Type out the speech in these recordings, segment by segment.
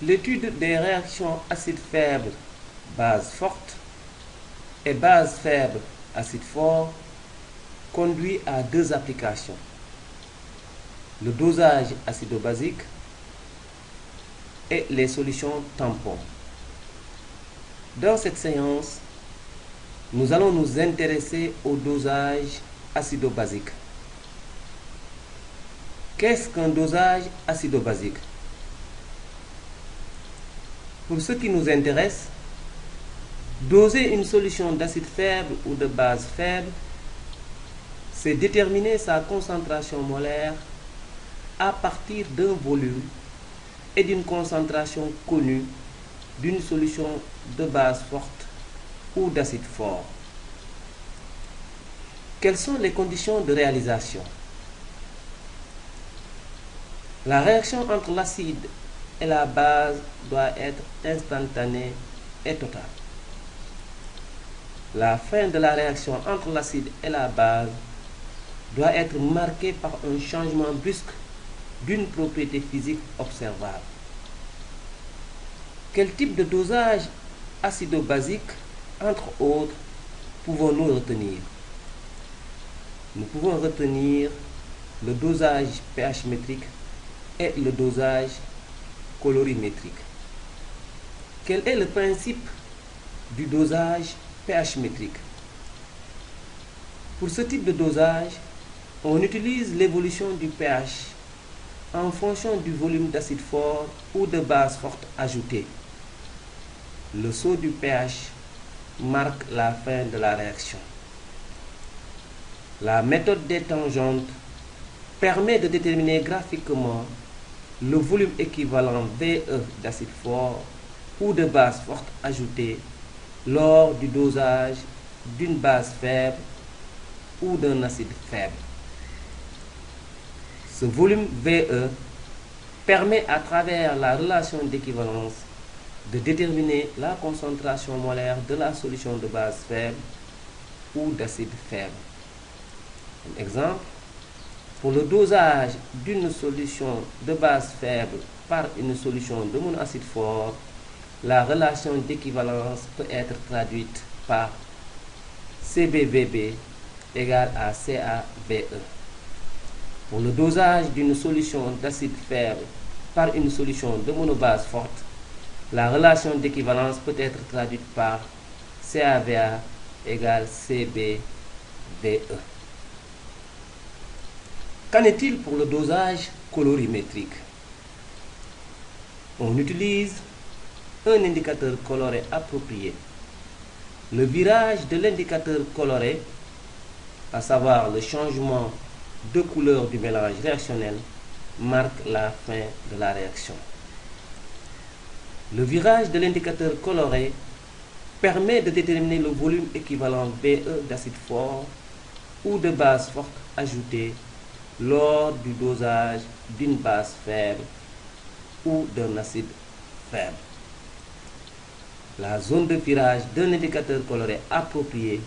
L'étude des réactions acide faible, base forte et base faible, acide fort conduit à deux applications. Le dosage acido-basique et les solutions tampons. Dans cette séance, nous allons nous intéresser au dosage acido-basique. Qu'est-ce qu'un dosage acido-basique? Pour ce qui nous intéresse, doser une solution d'acide faible ou de base faible, c'est déterminer sa concentration molaire à partir d'un volume et d'une concentration connue d'une solution de base forte ou d'acide fort. Quelles sont les conditions de réalisation? La réaction entre l'acide et la base doit être instantanée et totale. La fin de la réaction entre l'acide et la base doit être marquée par un changement brusque d'une propriété physique observable. Quel type de dosage acido-basique, entre autres, pouvons-nous retenir? Nous pouvons retenir le dosage pH métrique et le dosage colorimétrique. Quel est le principe du dosage pH métrique? Pour ce type de dosage, on utilise l'évolution du pH en fonction du volume d'acide fort ou de base forte ajoutée. Le saut du pH marque la fin de la réaction. La méthode des tangentes permet de déterminer graphiquement le volume équivalent VE d'acide fort ou de base forte ajoutée lors du dosage d'une base faible ou d'un acide faible. Ce volume VE permet à travers la relation d'équivalence de déterminer la concentration molaire de la solution de base faible ou d'acide faible. Un exemple, pour le dosage d'une solution de base faible par une solution de monoacide fort, la relation d'équivalence peut être traduite par CBVB égale à CAVE. Pour le dosage d'une solution d'acide faible par une solution de monobase forte, la relation d'équivalence peut être traduite par CAVA égale CBVE. Qu'en est-il pour le dosage colorimétrique? On utilise un indicateur coloré approprié. Le virage de l'indicateur coloré, à savoir le changement de couleur du mélange réactionnel, marque la fin de la réaction. Le virage de l'indicateur coloré permet de déterminer le volume équivalent VE d'acide fort ou de base forte ajoutée lors du dosage d'une base faible ou d'un acide faible. La zone de virage d'un indicateur coloré approprié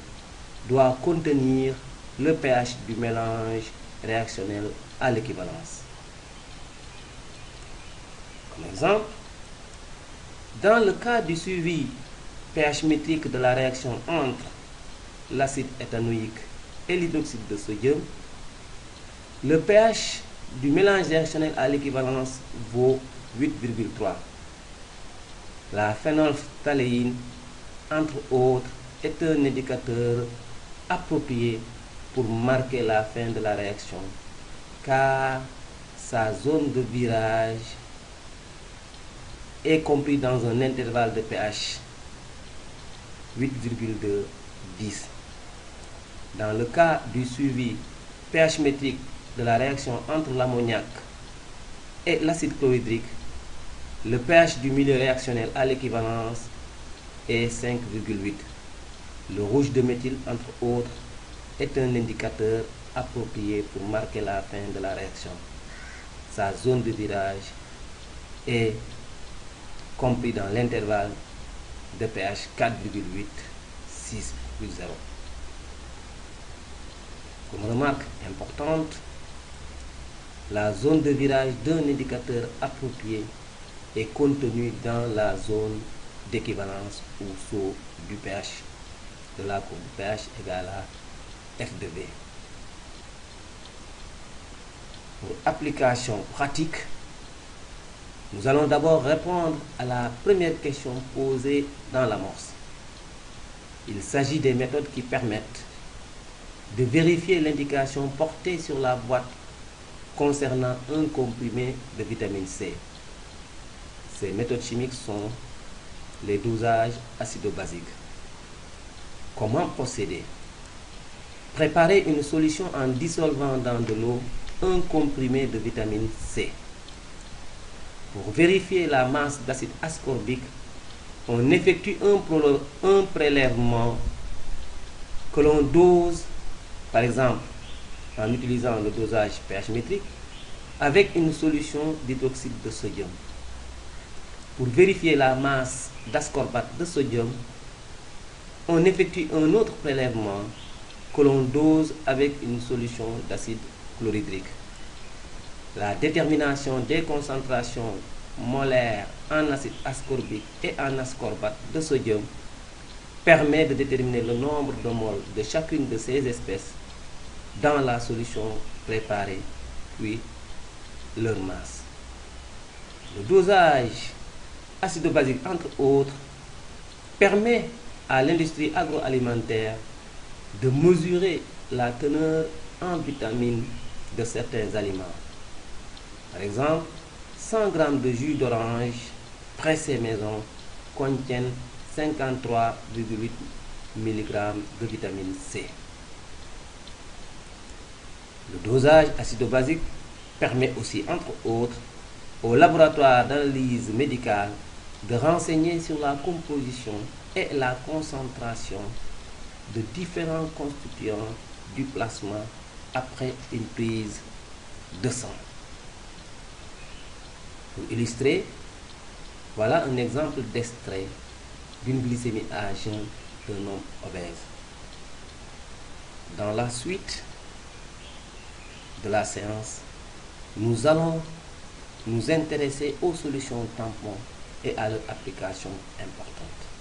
doit contenir le pH du mélange réactionnel à l'équivalence. Comme exemple, dans le cas du suivi pH métrique de la réaction entre l'acide éthanoïque et l'hydroxyde de sodium, le pH du mélange réactionnel à l'équivalence vaut 8,3. La phénolphtaléine, entre autres, est un indicateur approprié pour marquer la fin de la réaction, car sa zone de virage est comprise dans un intervalle de pH 8,2-10. Dans le cas du suivi pH métrique de la réaction entre l'ammoniac et l'acide chlorhydrique, le pH du milieu réactionnel à l'équivalence est 5,8. Le rouge de méthyle, entre autres, est un indicateur approprié pour marquer la fin de la réaction. Sa zone de virage est comprise dans l'intervalle de pH 4,8-6,0. Comme remarque importante, la zone de virage d'un indicateur approprié est contenu dans la zone d'équivalence ou saut du pH de la courbe pH égale à F de V. Pour application pratique, nous allons d'abord répondre à la première question posée dans l'amorce. Il s'agit des méthodes qui permettent de vérifier l'indication portée sur la boîte concernant un comprimé de vitamine C. Ces méthodes chimiques sont les dosages acido-basiques. Comment procéder? Préparer une solution en dissolvant dans de l'eau un comprimé de vitamine C. Pour vérifier la masse d'acide ascorbique, on effectue un prélèvement que l'on dose, par exemple, en utilisant le dosage pH métrique, avec une solution d'hydroxyde de sodium. Pour vérifier la masse d'ascorbate de sodium, on effectue un autre prélèvement que l'on dose avec une solution d'acide chlorhydrique. La détermination des concentrations molaires en acide ascorbique et en ascorbate de sodium permet de déterminer le nombre de moles de chacune de ces espèces dans la solution préparée, puis leur masse. Le dosage acido-basique, entre autres, permet à l'industrie agroalimentaire de mesurer la teneur en vitamines de certains aliments. Par exemple, 100 g de jus d'orange pressé maison contiennent 53,8 mg de vitamine C. Le dosage acido-basique permet aussi, entre autres, au laboratoire d'analyse médicale de renseigner sur la composition et la concentration de différents constituants du plasma après une prise de sang. Pour illustrer, voilà un exemple d'extrait d'une glycémie à jeun d'un homme obèse. Dans la suite de la séance, nous allons nous intéresser aux solutions tampons et à leur application importante.